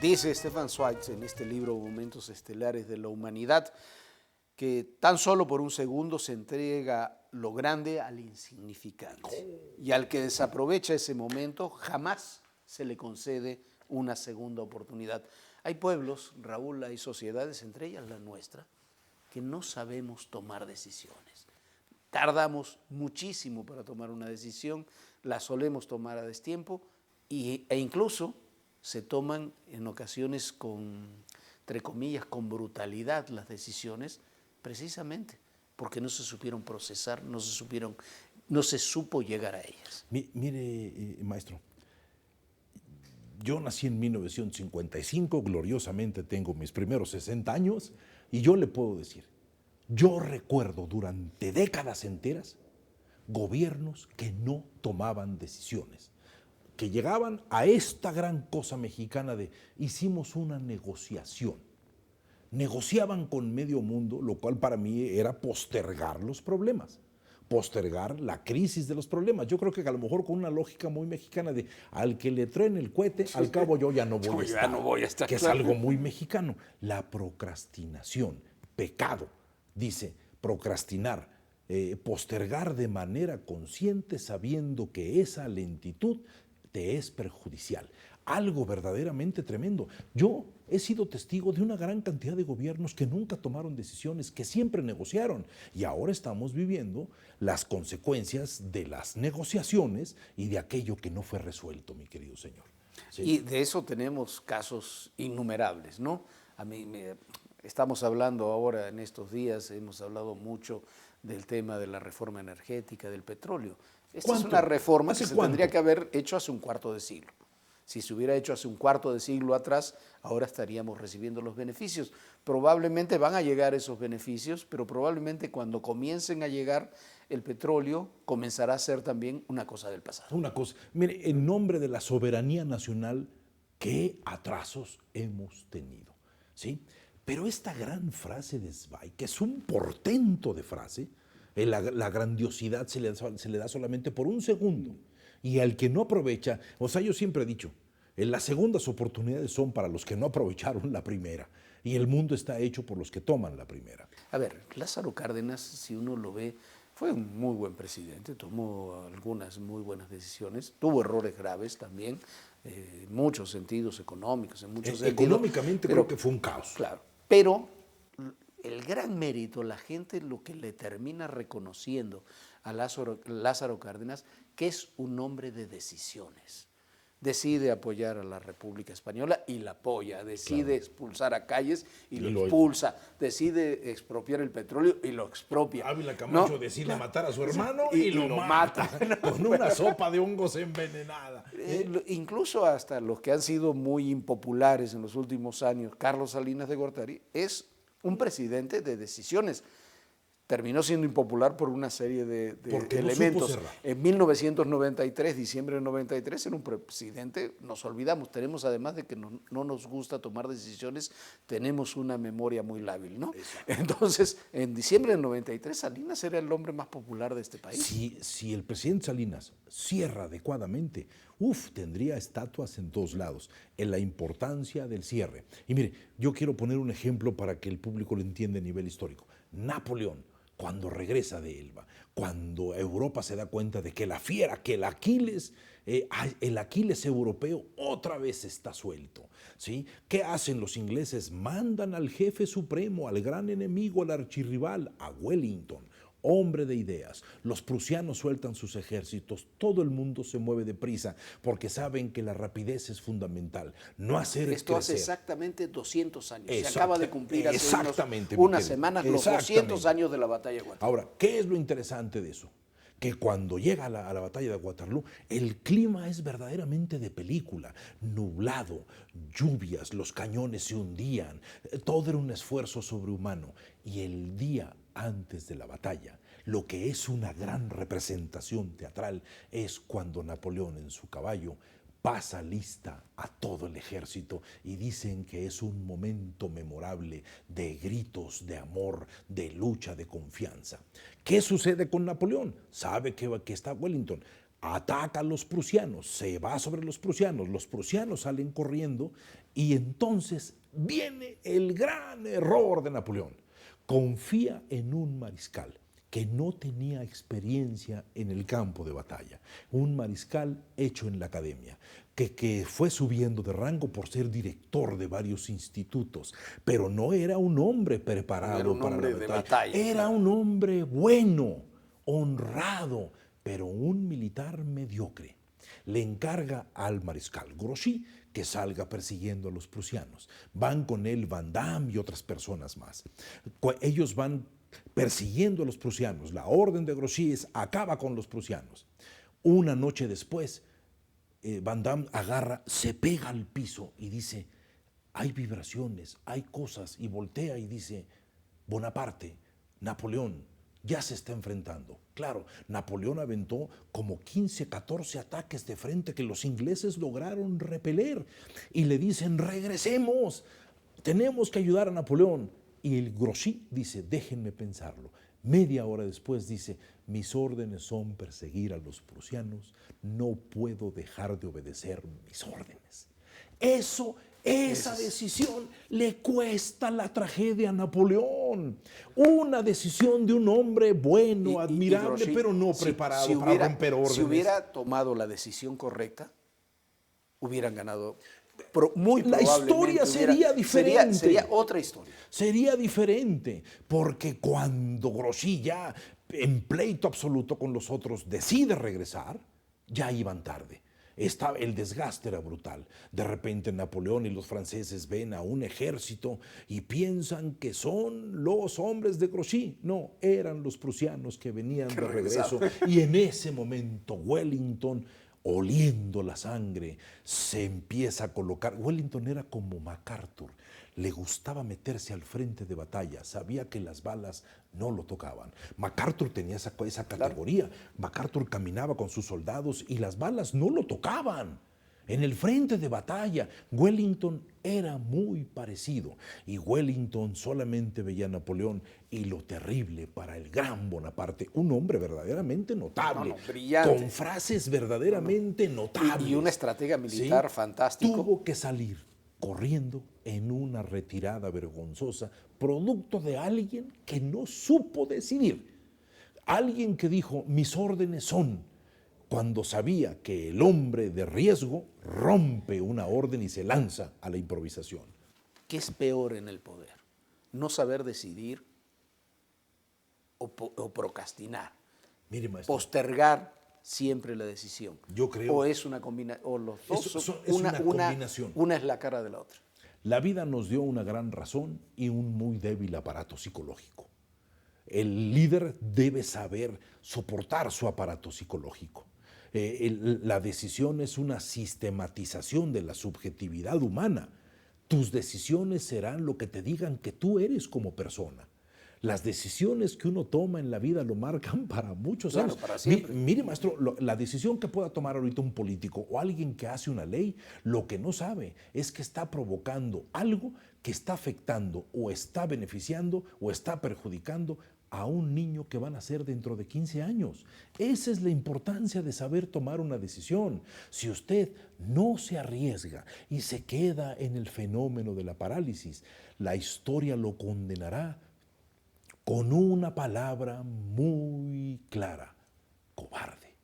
Dice Stefan Zweig en este libro Momentos Estelares de la Humanidad que tan solo por un segundo se entrega lo grande al insignificante. Y al que desaprovecha ese momento jamás se le concede una segunda oportunidad. Hay pueblos, Raúl, hay sociedades, entre ellas la nuestra, que no sabemos tomar decisiones. Tardamos muchísimo para tomar una decisión, la solemos tomar a destiempo e incluso se toman en ocasiones entre comillas, con brutalidad las decisiones, precisamente porque no se supieron procesar, no se supo llegar a ellas. Mire, maestro, yo nací en 1955, gloriosamente tengo mis primeros 60 años, y yo le puedo decir, yo recuerdo durante décadas enteras gobiernos que no tomaban decisiones, que llegaban a esta gran cosa mexicana de hicimos una negociación. Negociaban con medio mundo, lo cual para mí era postergar los problemas, postergar la crisis de los problemas. Yo creo que a lo mejor con una lógica muy mexicana de al que le truene el cohete, al cabo yo ya no voy a estar, que es algo muy mexicano. La procrastinación, pecado, dice, procrastinar, postergar de manera consciente sabiendo que esa lentitud te es perjudicial. Algo verdaderamente tremendo. Yo he sido testigo de una gran cantidad de gobiernos que nunca tomaron decisiones, que siempre negociaron. Y ahora estamos viviendo las consecuencias de las negociaciones y de aquello que no fue resuelto, mi querido señor. ¿Sí? Y de eso tenemos casos innumerables, ¿no? Estamos hablando ahora en estos días, hemos hablado mucho del tema de la reforma energética, del petróleo. Esta es una reforma que se tendría que haber hecho hace un cuarto de siglo. Si se hubiera hecho hace un cuarto de siglo atrás, ahora estaríamos recibiendo los beneficios. Probablemente van a llegar esos beneficios, pero probablemente cuando comiencen a llegar el petróleo, comenzará a ser también una cosa del pasado. Una cosa, mire, en nombre de la soberanía nacional, ¿qué atrasos hemos tenido? ¿Sí? Pero esta gran frase de Zweig, que es un portento de frase, la grandiosidad se le da solamente por un segundo. Y al que no aprovecha, o sea, yo siempre he dicho, las segundas oportunidades son para los que no aprovecharon la primera. Y el mundo está hecho por los que toman la primera. A ver, Lázaro Cárdenas, si uno lo ve, fue un muy buen presidente, tomó algunas muy buenas decisiones, tuvo errores graves también, en muchos sentidos económicos, en muchos sentidos. Económicamente creo que fue un caos. Claro, pero el gran mérito, la gente lo que le termina reconociendo a Lázaro Cárdenas, que es un hombre de decisiones. Decide apoyar a la República Española y la apoya, decide expulsar a Calles y lo expulsa, decide expropiar el petróleo y lo expropia. Ávila Camacho decide matar a su hermano y lo mata con una sopa de hongos envenenada. Incluso hasta los que han sido muy impopulares en los últimos años, Carlos Salinas de Gortari, es un presidente de decisiones. Terminó siendo impopular por una serie de elementos. En 1993, diciembre de 93, era un presidente, nos olvidamos, tenemos además de que no nos gusta tomar decisiones, tenemos una memoria muy lábil, ¿no? Exacto. Entonces, en diciembre del 93, Salinas era el hombre más popular de este país. Si el presidente Salinas cierra adecuadamente, tendría estatuas en todos lados, en la importancia del cierre. Y mire, yo quiero poner un ejemplo para que el público lo entienda a nivel histórico. Napoleón, cuando regresa de Elba, cuando Europa se da cuenta de que la fiera, que el Aquiles europeo otra vez está suelto, ¿sí? ¿Qué hacen los ingleses? Mandan al jefe supremo, al gran enemigo, al archirrival, a Wellington, hombre de ideas. Los prusianos sueltan sus ejércitos, todo el mundo se mueve deprisa porque saben que la rapidez es fundamental. No hacer Esto hace exactamente 200 años. Se acaba de cumplir hace unas semanas los 200 años de la batalla de Waterloo. Ahora, ¿qué es lo interesante de eso? Que cuando llega a la batalla de Waterloo, el clima es verdaderamente de película, nublado, lluvias, los cañones se hundían, todo era un esfuerzo sobrehumano. Y el día antes de la batalla, lo que es una gran representación teatral es cuando Napoleón en su caballo pasa lista a todo el ejército y dicen que es un momento memorable de gritos, de amor, de lucha, de confianza. ¿Qué sucede con Napoleón? Sabe que está Wellington. ataca a los prusianos, se va sobre los prusianos salen corriendo y entonces viene el gran error de Napoleón. Confía en un mariscal que no tenía experiencia en el campo de batalla, un mariscal hecho en la academia, que fue subiendo de rango por ser director de varios institutos, pero no era un hombre preparado para la batalla. Era un hombre bueno, honrado, pero un militar mediocre. Le encarga al mariscal Grouchy que salga persiguiendo a los prusianos. Van con él Van Damme y otras personas más. Ellos van persiguiendo a los prusianos. La orden de Grouchy es acaba con los prusianos. Una noche después, Van Damme agarra, se pega al piso y dice, hay vibraciones, hay cosas, y voltea y dice, Bonaparte, Napoleón, ya se está enfrentando. Claro, Napoleón aventó como 15, 14 ataques de frente que los ingleses lograron repeler y le dicen, regresemos, tenemos que ayudar a Napoleón. Y el Grouchy dice, déjenme pensarlo. Media hora después dice, mis órdenes son perseguir a los prusianos, no puedo dejar de obedecer mis órdenes. Esa decisión le cuesta la tragedia a Napoleón. Una decisión de un hombre bueno, admirable, Grouchy, pero no preparado para romper órdenes. Si hubiera tomado la decisión correcta, hubieran ganado. Muy la historia sería diferente. Sería otra historia. Sería diferente, porque cuando Grouchy ya en pleito absoluto con los otros decide regresar, ya iban tarde. El desgaste era brutal. De repente Napoleón y los franceses ven a un ejército y piensan que son los hombres de Grouchy. No, eran los prusianos que venían de regreso. Y en ese momento Wellington, oliendo la sangre, se empieza a colocar. Wellington era como MacArthur, le gustaba meterse al frente de batalla, sabía que las balas no lo tocaban. MacArthur tenía esa categoría. MacArthur caminaba con sus soldados y las balas no lo tocaban. En el frente de batalla, Wellington era muy parecido. Y Wellington solamente veía a Napoleón y lo terrible para el gran Bonaparte, un hombre verdaderamente notable, brillante, con frases verdaderamente notables. Y una estratega militar fantástico. Tuvo que salir corriendo en una retirada vergonzosa, producto de alguien que no supo decidir. Alguien que dijo, mis órdenes son, cuando sabía que el hombre de riesgo rompe una orden y se lanza a la improvisación. ¿Qué es peor en el poder? ¿No saber decidir o procrastinar? Mire, maestro, postergar siempre la decisión. Yo creo. O es una combinación, o los dos es una combinación. Una es la cara de la otra. La vida nos dio una gran razón y un muy débil aparato psicológico. El líder debe saber soportar su aparato psicológico. La decisión es una sistematización de la subjetividad humana. Tus decisiones serán lo que te digan que tú eres como persona. Las decisiones que uno toma en la vida lo marcan para muchos años. Para siempre. Mire, maestro, la decisión que pueda tomar ahorita un político o alguien que hace una ley, lo que no sabe es que está provocando algo que está afectando o está beneficiando o está perjudicando a un niño que va a nacer dentro de 15 años. Esa es la importancia de saber tomar una decisión. Si usted no se arriesga y se queda en el fenómeno de la parálisis, la historia lo condenará con una palabra muy clara: cobarde,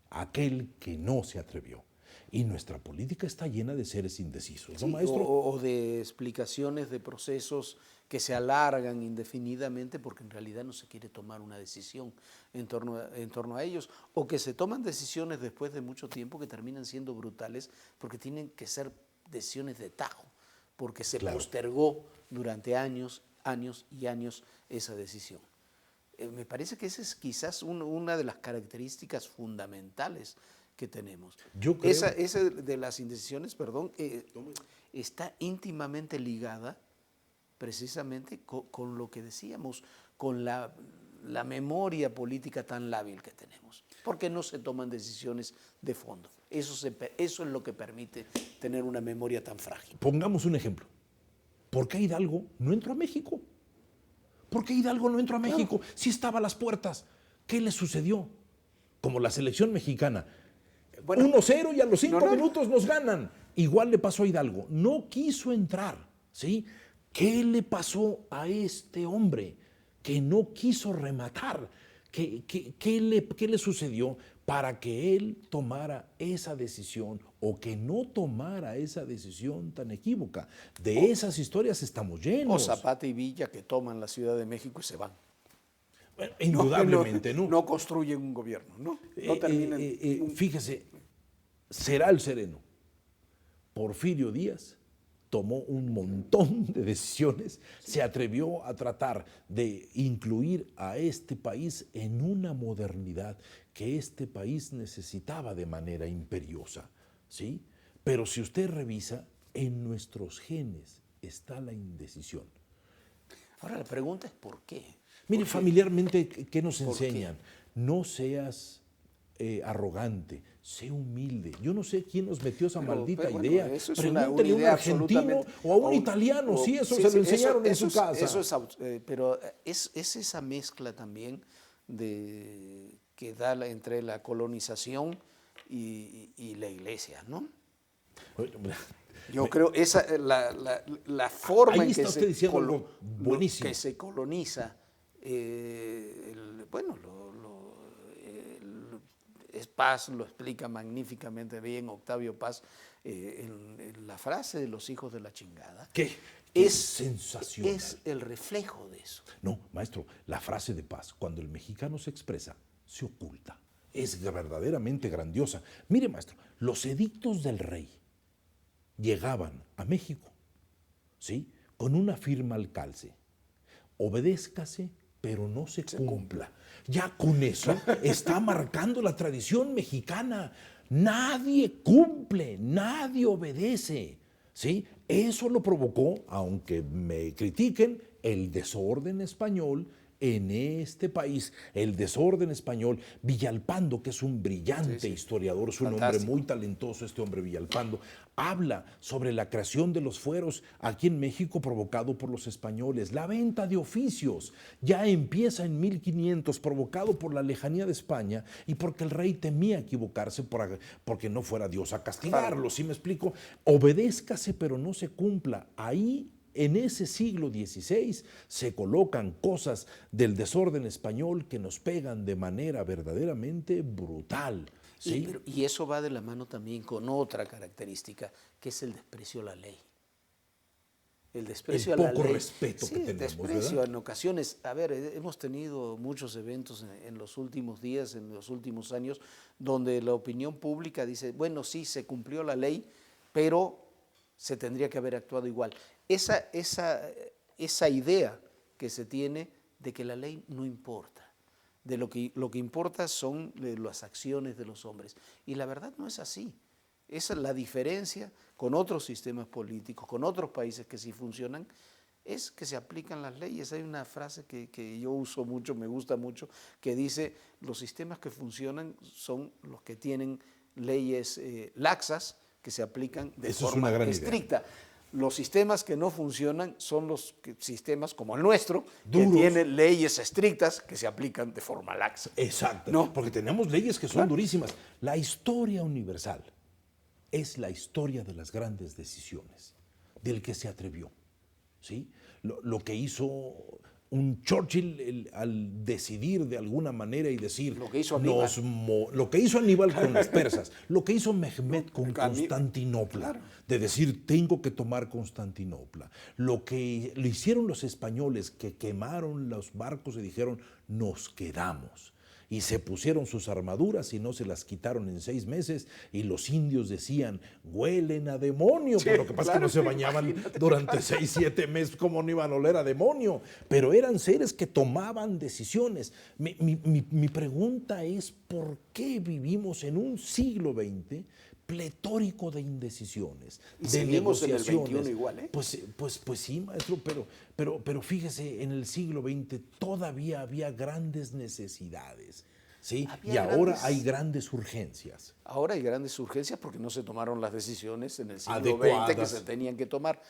aquel que no se atrevió. Y nuestra política está llena de seres indecisos, ¿no, maestro? O de explicaciones de procesos que se alargan indefinidamente porque en realidad no se quiere tomar una decisión en torno a ellos, o que se toman decisiones después de mucho tiempo que terminan siendo brutales porque tienen que ser decisiones de tajo, porque se postergó durante años y años esa decisión. Me parece que esa es quizás una de las características fundamentales que tenemos. Yo creo. Esa de las indecisiones, está íntimamente ligada precisamente con lo que decíamos, con la memoria política tan lábil que tenemos, porque no se toman decisiones de fondo. Eso es lo que permite tener una memoria tan frágil. Pongamos un ejemplo. ¿Por qué Hidalgo no entró a México? ¿Por qué Hidalgo no entró a México? Si estaba a las puertas. ¿Qué le sucedió? Como la selección mexicana Bueno, 1-0 y a los 5 no. minutos nos ganan. Igual le pasó a Hidalgo. No quiso entrar, ¿sí? ¿Qué le pasó a este hombre que no quiso rematar? ¿Qué le sucedió para que él tomara esa decisión o que no tomara esa decisión tan equívoca? De esas historias estamos O llenos. Zapata y Villa que toman la Ciudad de México y se van. Bueno, indudablemente, ¿no? No construyen un gobierno, ¿no? No terminan. Fíjese, será el sereno. Porfirio Díaz tomó un montón de decisiones, se atrevió a tratar de incluir a este país en una modernidad que este país necesitaba de manera imperiosa, ¿sí? Pero si usted revisa, en nuestros genes está la indecisión. Ahora la pregunta es ¿por qué? Mire, familiarmente, ¿qué nos ¿Por enseñan? No seas arrogante, sé humilde. Yo no sé quién nos metió esa maldita Bueno, idea. eso es Pregúntele a un idea argentino o a un italiano, sí, eso sí, se sí, lo enseñaron en su casa. Pero es esa mezcla también que da entre la colonización y la iglesia, ¿no? Yo creo la forma Ahí en que está usted diciendo algo buenísimo. que se coloniza, Paz lo explica magníficamente bien, Octavio Paz, en la frase de los hijos de la chingada. ¿Qué? Es sensacional. Es el reflejo de eso. No, maestro, la frase de Paz, cuando el mexicano se expresa, se oculta. Es verdaderamente grandiosa. Mire, maestro, los edictos del rey llegaban a México, ¿sí? Con una firma al calce. Obedézcase, pero no se cumpla. Ya con eso está marcando la tradición mexicana. Nadie cumple, nadie obedece, ¿sí? Eso lo provocó, aunque me critiquen, el desorden español en este país, el desorden español. Villalpando, que es un brillante historiador, es un hombre muy talentoso, este hombre Villalpando, habla sobre la creación de los fueros aquí en México provocado por los españoles. La venta de oficios ya empieza en 1500, provocado por la lejanía de España y porque el rey temía equivocarse porque no fuera Dios a castigarlo, ¿sí me explico? Obedézcase, pero no se cumpla. Ahí, en ese siglo XVI, se colocan cosas del desorden español que nos pegan de manera verdaderamente brutal. ¿Sí? Y eso va de la mano también con otra característica, que es el desprecio a la ley. El desprecio a la ley. El poco respeto que tenemos, el desprecio, ¿verdad? En ocasiones, a ver, hemos tenido muchos eventos en los últimos días, en los últimos años, donde la opinión pública dice, bueno, sí, se cumplió la ley, pero se tendría que haber actuado igual. Esa idea que se tiene de que la ley no importa, de lo que importa son las acciones de los hombres. Y la verdad no es así. Esa es la diferencia con otros sistemas políticos, con otros países que sí funcionan, es que se aplican las leyes. Hay una frase que yo uso mucho, me gusta mucho, que dice, los sistemas que funcionan son los que tienen leyes laxas que se aplican de forma estricta. Los sistemas que no funcionan son los sistemas como el nuestro, duros, que tienen leyes estrictas que se aplican de forma laxa. Exacto, ¿no? Porque tenemos leyes que son durísimas. La historia universal es la historia de las grandes decisiones, del que se atrevió, ¿sí? Lo que hizo un Churchill al decidir de alguna manera y decir lo que hizo Aníbal, lo que hizo Aníbal con los persas, lo que hizo Mehmed con Constantinopla, de decir tengo que tomar Constantinopla, lo que lo hicieron los españoles que quemaron los barcos y dijeron nos quedamos. Y se pusieron sus armaduras y no se las quitaron en 6 meses y los indios decían, huelen a demonio, pero lo que pasa es que no se bañaban durante 6, 7 meses, ¿cómo no iban a oler a demonio? Pero eran seres que tomaban decisiones. Mi pregunta es, ¿por qué vivimos en un siglo XX pletórico de indecisiones, y de seguimos negociaciones? En el 21 igual, ¿eh? Pues sí, maestro, pero fíjese, en el siglo XX todavía había grandes necesidades, ¿sí? Y ahora hay grandes urgencias. Ahora hay grandes urgencias porque no se tomaron las decisiones en el siglo adecuadas XX que se tenían que tomar.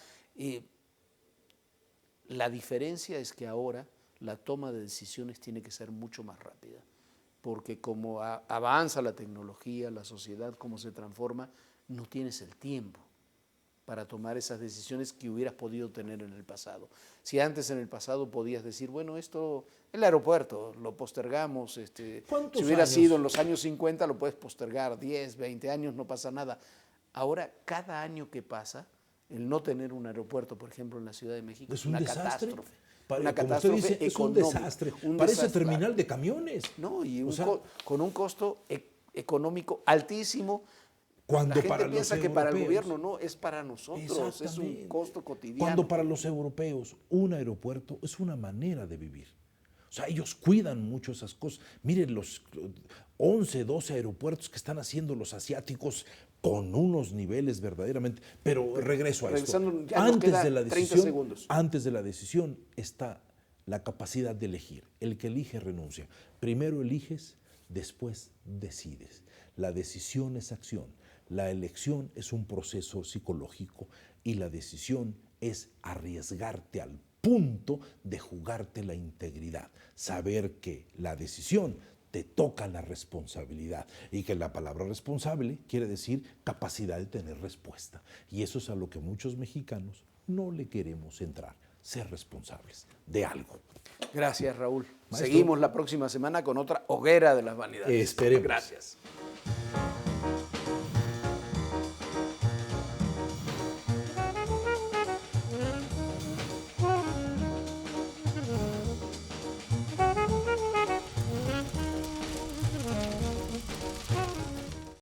La diferencia es que ahora la toma de decisiones tiene que ser mucho más rápida. porque como avanza la tecnología, la sociedad, cómo se transforma, no tienes el tiempo para tomar esas decisiones que hubieras podido tener en el pasado. Si antes en el pasado podías decir, bueno, esto, el aeropuerto, lo postergamos, si hubiera sido en los años 50, lo puedes postergar, 10, 20 años, no pasa nada. Ahora, cada año que pasa, el no tener un aeropuerto, por ejemplo, en la Ciudad de México, es un desastre. Catástrofe. Una catástrofe dice, es un desastre. Parece terminal de camiones. No, y con un costo económico altísimo. Cuando la gente para piensa los que para el europeos, gobierno no, es para nosotros, es un costo cotidiano. Cuando para los europeos un aeropuerto es una manera de vivir. O sea, ellos cuidan mucho esas cosas. Miren los 11, 12 aeropuertos que están haciendo los asiáticos con unos niveles verdaderamente. Pero regreso a esto. Antes de la decisión está la capacidad de elegir. El que elige renuncia. Primero eliges, después decides. La decisión es acción. La elección es un proceso psicológico y la decisión es arriesgarte al punto de jugarte la integridad. Saber que la decisión te toca la responsabilidad y que la palabra responsable quiere decir capacidad de tener respuesta. Y eso es a lo que muchos mexicanos no le queremos entrar, ser responsables de algo. Gracias, Raúl. Maestro, seguimos la próxima semana con otra hoguera de las vanidades. Esperemos. Gracias.